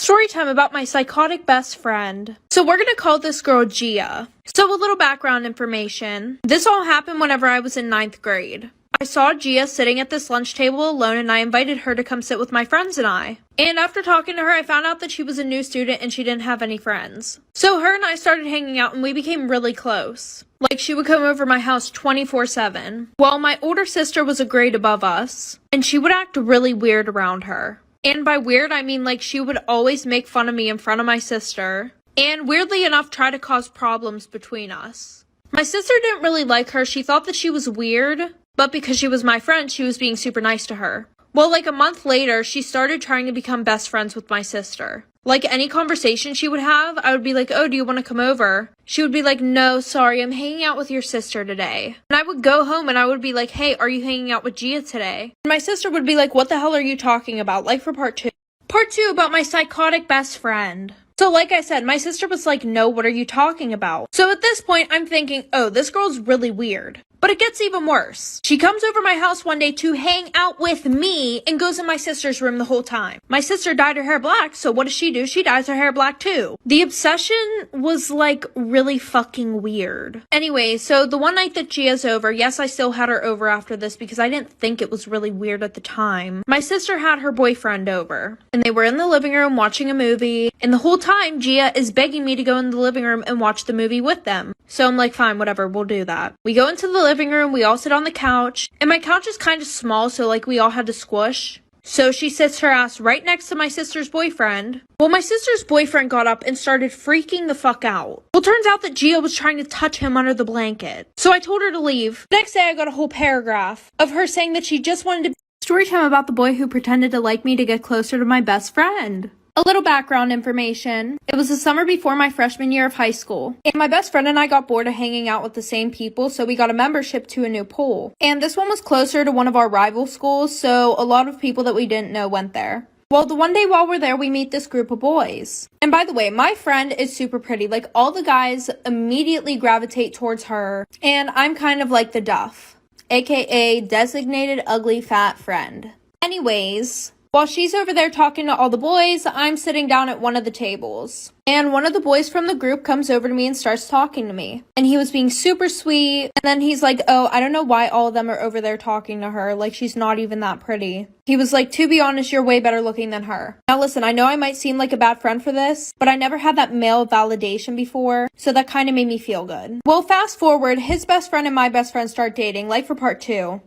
Story time about my psychotic best friend. So we're gonna call this girl Gia. So a little background information. This all happened whenever I was in 9th grade. I saw Gia sitting at this lunch table alone and I invited her to come sit with my friends and I. And after talking to her, I found out that she was a new student and she didn't have any friends. So her and I started hanging out and we became really close. Like, she would come over my house 24/7. Well, my older sister was a grade above us and she would act really weird around her. And by weird, I mean like she would always make fun of me in front of my sister. And weirdly enough, try to cause problems between us. My sister didn't really like her. She thought that she was weird. But because she was my friend, she was being super nice to her. Well, like a month later, she started trying to become best friends with my sister. Like any conversation she would have, I would be like, oh, do you want to come over? She would be like, no, sorry, I'm hanging out with your sister today. And I would go home and I would be like, hey, are you hanging out with Gia today? And my sister would be like, what the hell are you talking about? Like for part 2. Part 2 about my psychotic best friend. So like I said, my sister was like, no, what are you talking about? So at this point, I'm thinking, oh, this girl's really weird. But it gets even worse. She comes over my house one day to hang out with me and goes in my sister's room the whole time. My sister dyed her hair black, so what does she do? She dyes her hair black too. The obsession was like really fucking weird. Anyway, so the one night that Gia's over, yes, I still had her over after this because I didn't think it was really weird at the time. My sister had her boyfriend over and they were in the living room watching a movie, and the whole time Gia is begging me to go in the living room and watch the movie with them. So I'm like, fine, whatever, we'll do that. We go into the living room, we all sit on the couch, and my couch is kind of small, so like we all had to squish. So she sits her ass right next to my sister's boyfriend. Well, my sister's boyfriend got up and started freaking the fuck out. Well, turns out that Gia was trying to touch him under the blanket. So I told her to leave. The next day I got a whole paragraph of her saying that she just wanted to story time about the boy who pretended to like me to get closer to my best friend. A little background information. It was the summer before my freshman year of high school, and my best friend and I got bored of hanging out with the same people, so we got a membership to a new pool. And this one was closer to one of our rival schools, so a lot of people that we didn't know went there. Well, the one day while we're there, we meet this group of boys. And by the way, my friend is super pretty. Like, all the guys immediately gravitate towards her, and I'm kind of like the duff, aka designated ugly fat friend. Anyways, while she's over there talking to all the boys, I'm sitting down at one of the tables. And one of the boys from the group comes over to me and starts talking to me. And he was being super sweet. And then he's like, oh, I don't know why all of them are over there talking to her. Like, she's not even that pretty. He was like, to be honest, you're way better looking than her. Now listen, I know I might seem like a bad friend for this, but I never had that male validation before. So that kind of made me feel good. Well, fast forward, his best friend and my best friend start dating, like for part 2.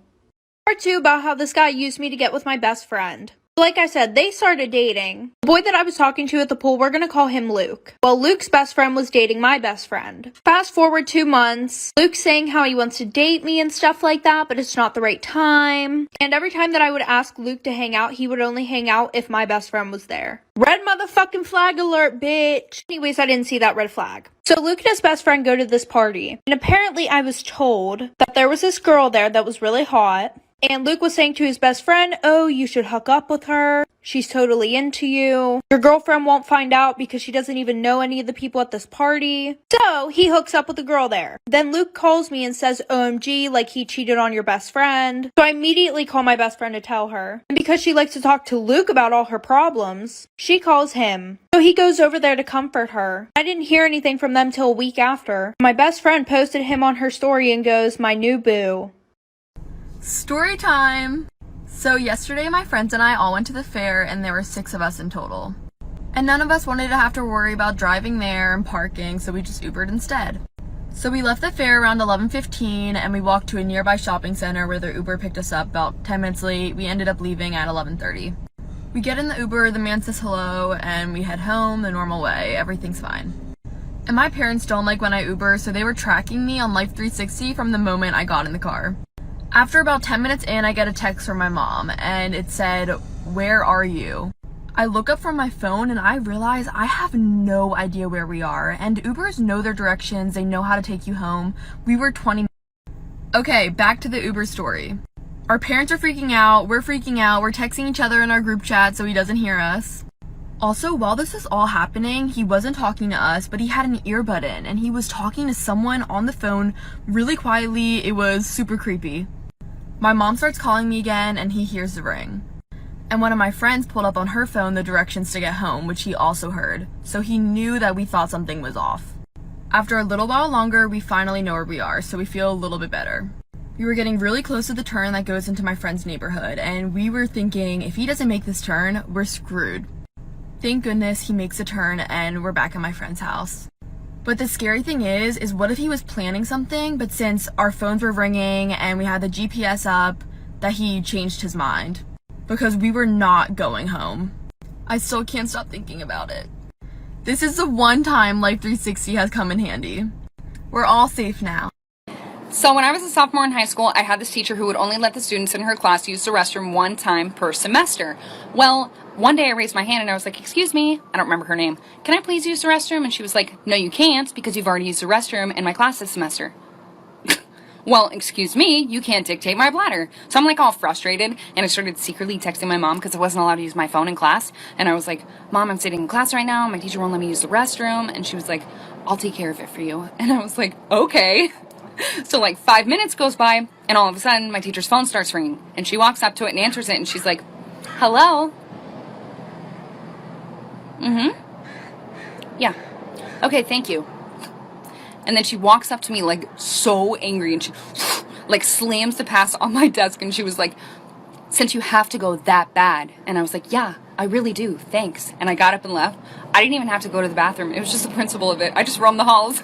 Part 2 about how this guy used me to get with my best friend. Like I said, they started dating. The boy that I was talking to at the pool, we're gonna call him Luke. Well, Luke's best friend was dating my best friend. Fast forward 2 months, Luke's saying how he wants to date me and stuff like that, but it's not the right time. And every time that I would ask Luke to hang out, he would only hang out if my best friend was there. Red motherfucking flag alert, bitch. Anyways, I didn't see that red flag. So Luke and his best friend go to this party. And apparently I was told that there was this girl there that was really hot. And Luke was saying to his best friend, oh, you should hook up with her. She's totally into you. Your girlfriend won't find out because she doesn't even know any of the people at this party. So he hooks up with the girl there. Then Luke calls me and says, OMG, like he cheated on your best friend. So I immediately call my best friend to tell her. And because she likes to talk to Luke about all her problems, she calls him. So he goes over there to comfort her. I didn't hear anything from them till a week after. My best friend posted him on her story and goes, my new boo. Story time! So yesterday my friends and I all went to the fair and there were 6 of us in total. And none of us wanted to have to worry about driving there and parking, so we just Ubered instead. So we left the fair around 11:15 and we walked to a nearby shopping center where the Uber picked us up about 10 minutes late. We ended up leaving at 11:30. We get in the Uber, the man says hello, and we head home the normal way. Everything's fine. And my parents don't like when I Uber, so they were tracking me on Life 360 from the moment I got in the car. After about 10 minutes in, I get a text from my mom, and it said, where are you? I look up from my phone, and I realize I have no idea where we are, and Ubers know their directions, they know how to take you home. We were 20 minutes. Okay, back to the Uber story. Our parents are freaking out, we're texting each other in our group chat so he doesn't hear us. Also, while this is all happening, he wasn't talking to us, but he had an earbud in, and he was talking to someone on the phone really quietly. It was super creepy. My mom starts calling me again, and he hears the ring. And one of my friends pulled up on her phone the directions to get home, which he also heard. So he knew that we thought something was off. After a little while longer, we finally know where we are, so we feel a little bit better. We were getting really close to the turn that goes into my friend's neighborhood, and we were thinking, if he doesn't make this turn, we're screwed. Thank goodness he makes a turn and we're back at my friend's house. But the scary thing is what if he was planning something, but since our phones were ringing and we had the GPS up, that he changed his mind? Because we were not going home. I still can't stop thinking about it. This is the one time Life 360 has come in handy. We're all safe now. So when I was a sophomore in high school, I had this teacher who would only let the students in her class use the restroom one time per semester. Well, one day I raised my hand and I was like, excuse me, I don't remember her name. Can I please use the restroom? And she was like, no, you can't because you've already used the restroom in my class this semester. Well, excuse me, you can't dictate my bladder. So I'm like all frustrated and I started secretly texting my mom because I wasn't allowed to use my phone in class. And I was like, Mom, I'm sitting in class right now. My teacher won't let me use the restroom. And she was like, I'll take care of it for you. And I was like, okay. So like 5 minutes goes by and all of a sudden my teacher's phone starts ringing and she walks up to it and answers it and she's like, hello? Yeah. Okay, thank you. And then she walks up to me like so angry and she like slams the pass on my desk and she was like, since you have to go that bad. And I was like, yeah, I really do. Thanks. And I got up and left. I didn't even have to go to the bathroom. It was just the principle of it. I just roamed the halls.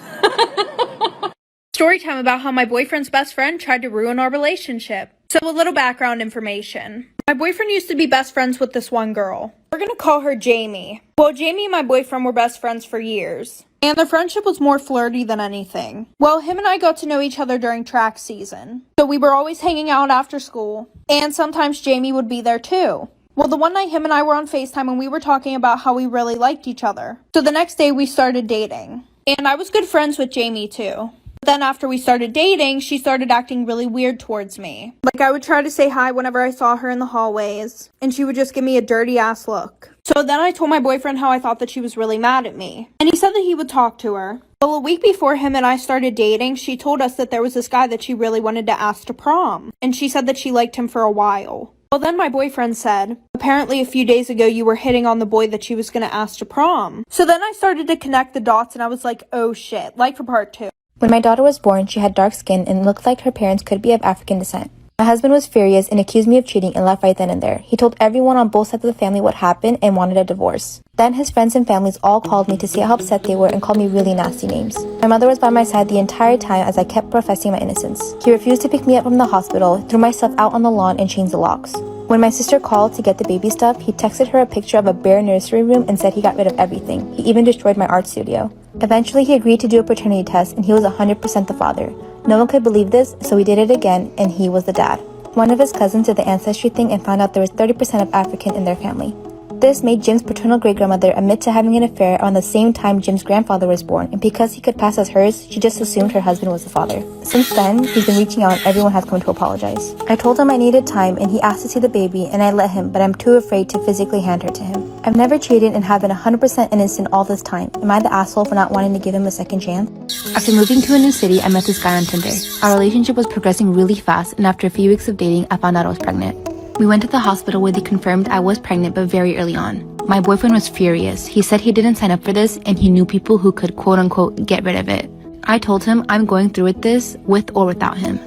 Story time about how my boyfriend's best friend tried to ruin our relationship. So a little background information. My boyfriend used to be best friends with this one girl. We're gonna call her Jamie. Well, Jamie and my boyfriend were best friends for years, and their friendship was more flirty than anything. Well, him and I got to know each other during track season, so we were always hanging out after school, and sometimes Jamie would be there too. Well, the one night him and I were on FaceTime and we were talking about how we really liked each other. So the next day we started dating, and I was good friends with Jamie too. Then after we started dating, she started acting really weird towards me. Like I would try to say hi whenever I saw her in the hallways, and she would just give me a dirty ass look. So then I told my boyfriend how I thought that she was really mad at me, and he said that he would talk to her. Well, a week before him and I started dating, she told us that there was this guy that she really wanted to ask to prom, and she said that she liked him for a while. Well, then my boyfriend said, apparently a few days ago you were hitting on the boy that she was going to ask to prom. So then I started to connect the dots and I was like, oh shit, like for part 2. When my daughter was born, she had dark skin and looked like her parents could be of African descent. My husband was furious and accused me of cheating and left right then and there. He told everyone on both sides of the family what happened and wanted a divorce. Then his friends and families all called me to see how upset they were and called me really nasty names. My mother was by my side the entire time as I kept professing my innocence. He refused to pick me up from the hospital, threw myself out on the lawn and changed the locks. When my sister called to get the baby stuff, he texted her a picture of a bare nursery room and said he got rid of everything. He even destroyed my art studio. Eventually, he agreed to do a paternity test and he was 100% the father. No one could believe this, so we did it again and he was the dad. One of his cousins did the ancestry thing and found out there was 30% of African in their family. This made Jim's paternal great-grandmother admit to having an affair around the same time Jim's grandfather was born, and because he could pass as hers, she just assumed her husband was the father. Since then, he's been reaching out and everyone has come to apologize. I told him I needed time and he asked to see the baby and I let him, but I'm too afraid to physically hand her to him. I've never cheated and have been 100% innocent all this time. Am I the asshole for not wanting to give him a second chance? After moving to a new city, I met this guy on Tinder. Our relationship was progressing really fast and after a few weeks of dating, I found out I was pregnant. We went to the hospital where they confirmed I was pregnant but very early on. My boyfriend was furious. He said he didn't sign up for this and he knew people who could quote-unquote get rid of it. I told him I'm going through with this with or without him.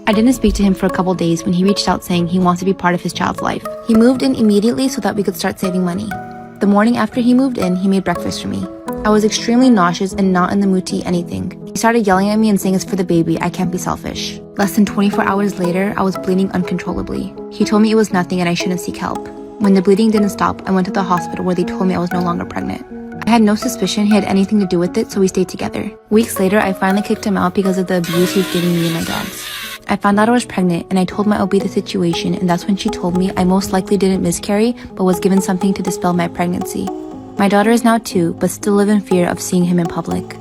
I didn't speak to him for a couple days when he reached out saying he wants to be part of his child's life. He moved in immediately so that we could start saving money. The morning after he moved in, he made breakfast for me. I was extremely nauseous and not in the mood to eat anything. He started yelling at me and saying it's for the baby, I can't be selfish. Less than 24 hours later, I was bleeding uncontrollably. He told me it was nothing and I shouldn't seek help. When the bleeding didn't stop, I went to the hospital where they told me I was no longer pregnant. I had no suspicion he had anything to do with it, so we stayed together. Weeks later, I finally kicked him out because of the abuse he was giving me and my dogs. I found out I was pregnant and I told my OB the situation, and that's when she told me I most likely didn't miscarry but was given something to dispel my pregnancy. My daughter is now 2 but still live in fear of seeing him in public.